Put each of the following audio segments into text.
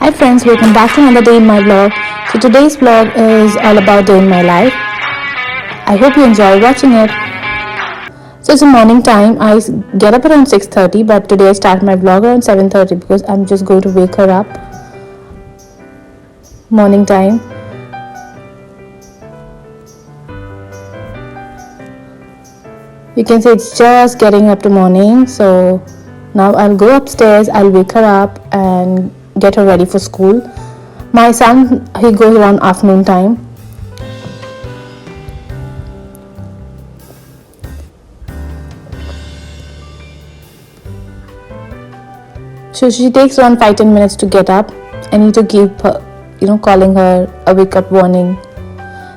Hi friends, welcome back to another day in my vlog. So today's vlog is all about day in my life. I hope you enjoy watching it. So it's a morning time. I get up around 6:30, but today I start my vlog around 7:30 because I'm just going to wake her up. Morning time. You can see it's just getting up to morning. So now I'll go upstairs, I'll wake her up and get her ready for school. My son, he goes around afternoon time. So she takes around 5-10 minutes to get up. I need to keep her, calling her a wake up warning.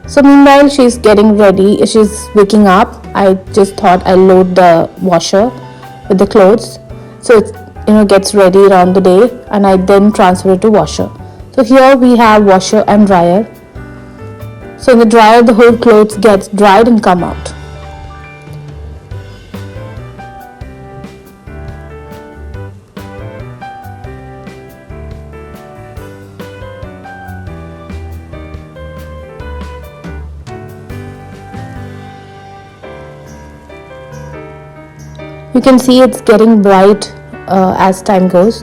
So meanwhile she's getting ready, she's waking up. I just thought I'll load the washer with the clothes so it gets ready around the day, and I then transfer it to washer. So here we have washer and dryer. So in the dryer the whole clothes gets dried and come out. You can see it's getting bright as time goes.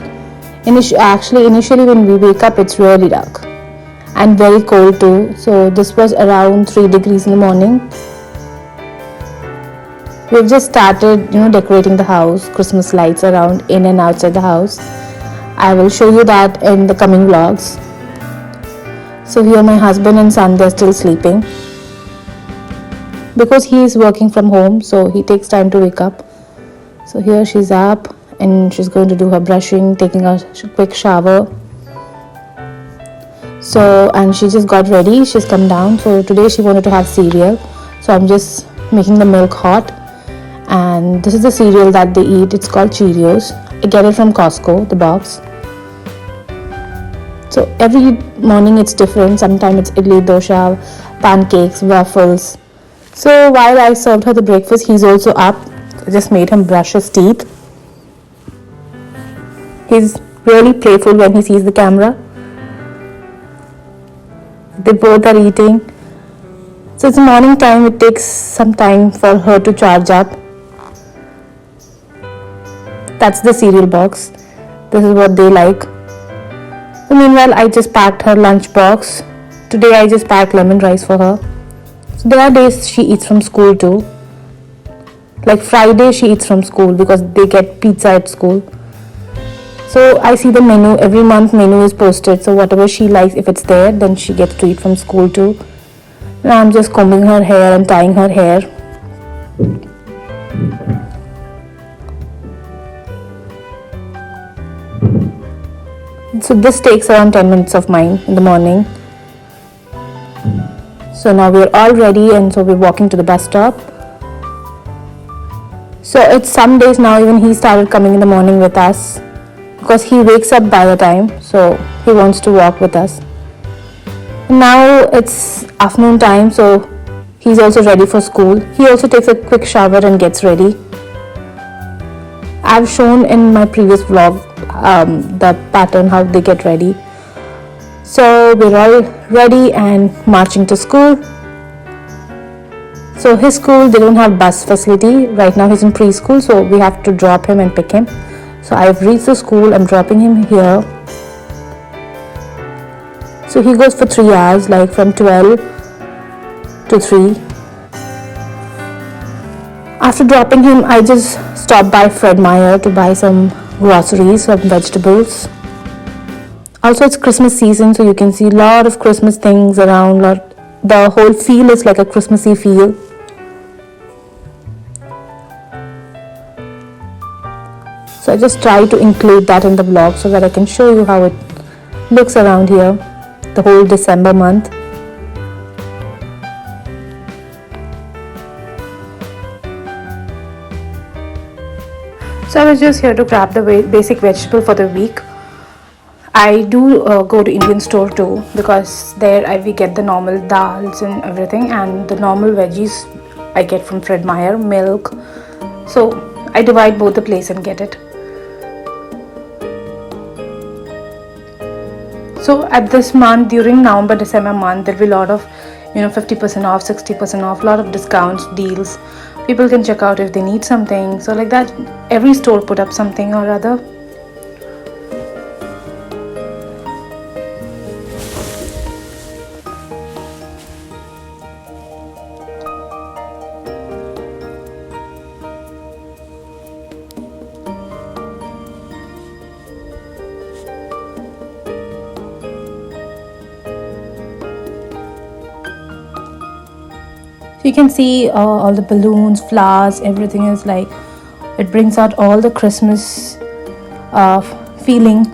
Initially when we wake up it's really dark and very cold too. So this was around 3 degrees in the morning. We've just started decorating the house, Christmas lights around in and outside the house. I will show you that in the coming vlogs. So here my husband and son, they're still sleeping because he is working from home, so he takes time to wake up. So here she's up and she's going to do her brushing, taking a quick shower. So, and she just got ready, she's come down. So today she wanted to have cereal. So I'm just making the milk hot. And this is the cereal that they eat. It's called Cheerios. I get it from Costco, the box. So every morning it's different. Sometimes it's idli, dosha, pancakes, waffles. So while I served her the breakfast, he's also up. I just made him brush his teeth. He's really playful when he sees the camera. They both are eating. So it's morning time. It takes some time for her to charge up. That's the cereal box. This is what they like. So meanwhile, I just packed her lunch box. Today I just packed lemon rice for her. So there are days she eats from school too. Like Friday she eats from school because they get pizza at school. So I see the menu, every month menu is posted. So whatever she likes, if it's there, then she gets to eat from school too. Now I'm just combing her hair and tying her hair. So this takes around 10 minutes of mine in the morning. So now we're all ready and so we're walking to the bus stop. So it's some days now even he started coming in the morning with us because he wakes up by the time, so he wants to walk with us. And now it's afternoon time, so he's also ready for school. He also takes a quick shower and gets ready. I've shown in my previous vlog the pattern how they get ready. So we're all ready and marching to school. So his school, they don't have bus facility. Right now he's in preschool, so we have to drop him and pick him. So I've reached the school, I'm dropping him here. So he goes for 3 hours, like from 12 to 3. After dropping him, I just stopped by Fred Meyer to buy some groceries, some vegetables. Also it's Christmas season, so you can see a lot of Christmas things around. The whole feel is like a Christmassy feel. So I just try to include that in the vlog so that I can show you how it looks around here the whole December month. So I was just here to grab the basic vegetable for the week. I do go to Indian store too because there we get the normal dals and everything, and the normal veggies I get from Fred Meyer, milk. So I divide both the place and get it. So at this month, during November December month, there'll be a lot of 50% off, 60% off, lot of discounts, deals. People can check out if they need something. So like that, every store put up something or other. So you can see all the balloons, flowers, everything is like, it brings out all the Christmas feeling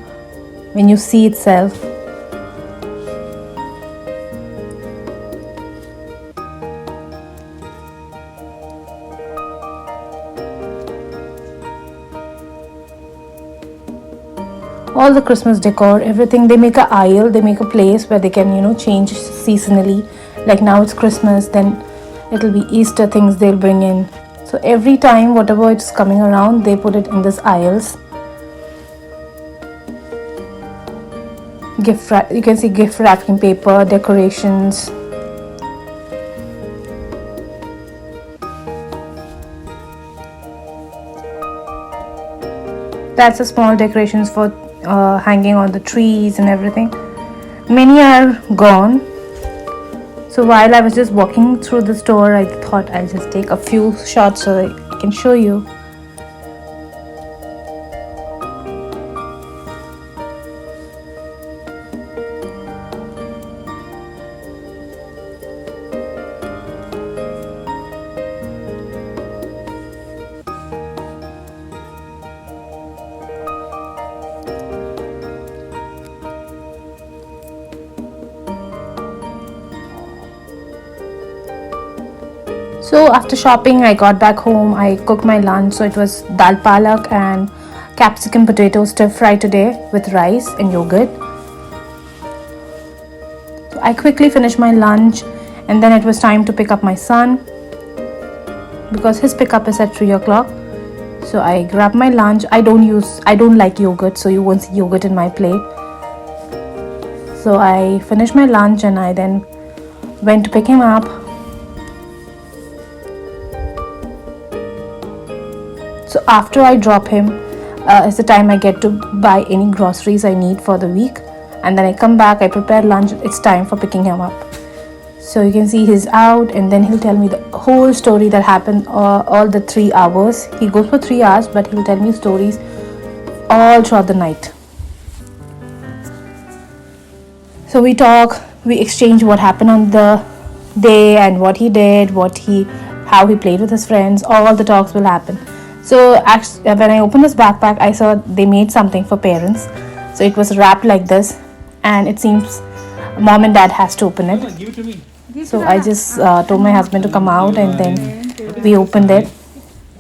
when you see itself. All the Christmas decor, everything, they make a aisle, they make a place where they can change seasonally. Like now it's Christmas, then it'll be Easter things they'll bring in. So every time whatever it's coming around, they put it in this aisles. You can see gift wrapping paper, decorations. That's the small decorations for hanging on the trees and everything. Many are gone. So while I was just walking through the store, I thought I'll just take a few shots so I can show you. So after shopping, I got back home. I cooked my lunch. So it was dal palak and capsicum potato stir fry today with rice and yogurt. So I quickly finished my lunch, and then it was time to pick up my son because his pickup is at 3 o'clock. So I grabbed my lunch. I don't like yogurt, so you won't see yogurt in my plate. So I finished my lunch and I then went to pick him up. So after I drop him is the time I get to buy any groceries I need for the week, and then I come back, I prepare lunch. It's time for picking him up. So you can see he's out, and then he'll tell me the whole story that happened all the 3 hours. He goes for 3 hours, but he'll tell me stories all throughout the night. So we talk, we exchange what happened on the day and what he did, how he played with his friends. All the talks will happen. So actually, when I opened this backpack, I saw they made something for parents. So it was wrapped like this, and it seems mom and dad has to open it. Give it to me. So I just told my husband to come out, and then we opened it.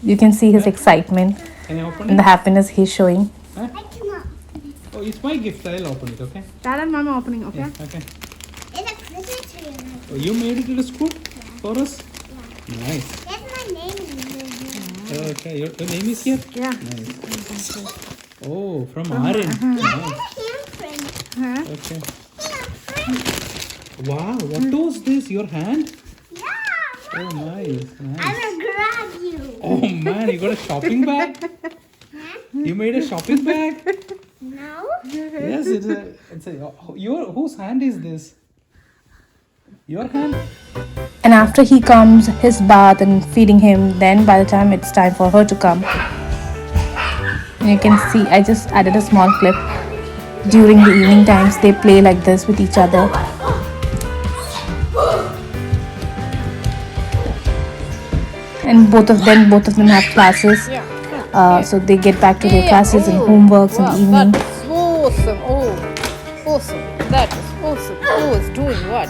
You can see his excitement Can I open and it? the happiness he's showing. Huh? Oh, it's my gift. I'll open it, okay? Dad and Mama opening, okay? Yeah, okay. It's a Christmas tree. Oh, you made it to the school for us? Nice. That's my name. Okay, your name is here? Yeah. Nice. Oh, from Aaron. Nice. Handprint. Okay. Yeah. Wow, what was this? Your hand? Yeah. Oh, nice. I Nice. will grab you. Oh man, you got a shopping bag? You made a shopping bag? No. Yes, it's a whose hand is this? Your hand? And after he comes, his bath and feeding him, then by the time it's time for her to come. And you can see I just added a small clip. During the evening times, they play like this with each other. And both of them have classes. So they get back to their classes and homeworks in the evening. That's awesome. Oh, awesome. That is awesome. Who is doing what?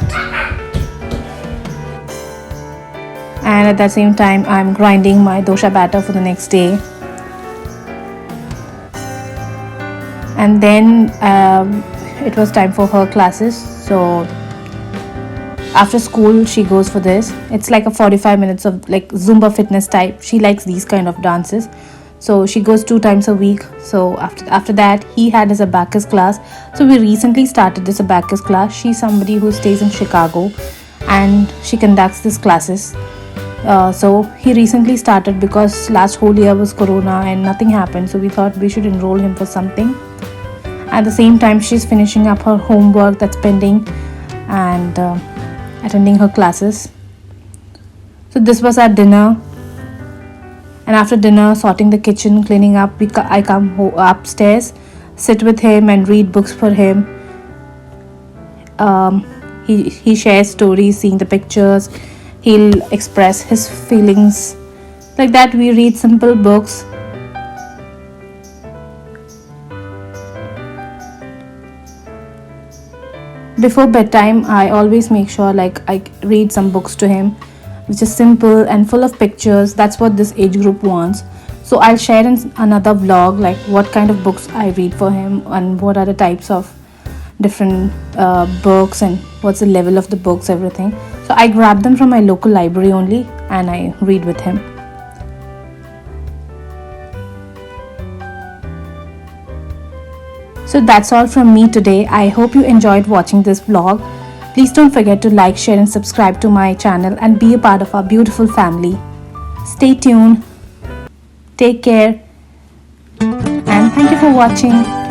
And at that same time, I'm grinding my dosha batter for the next day. And then it was time for her classes. So after school, she goes for this. It's like a 45 minutes of like Zumba fitness type. She likes these kind of dances. So she goes 2 times a week. So after that, he had his abacus class. So we recently started this abacus class. She's somebody who stays in Chicago, and she conducts these classes. So he recently started because last whole year was Corona and nothing happened. So we thought we should enroll him for something. At the same time, she's finishing up her homework that's pending and attending her classes. So this was our dinner. And after dinner, sorting the kitchen, cleaning up, I come upstairs, sit with him and read books for him. He shares stories, seeing the pictures. He'll express his feelings. Like that, we read simple books. Before bedtime, I always make sure I read some books to him, which is simple and full of pictures. That's what this age group wants. So I'll share in another vlog what kind of books I read for him and what are the types of different books and what's the level of the books, everything. So I grab them from my local library only and I read with him. So that's all from me today. I hope you enjoyed watching this vlog. Please don't forget to like, share and subscribe to my channel and be a part of our beautiful family. Stay tuned. Take care. And thank you for watching.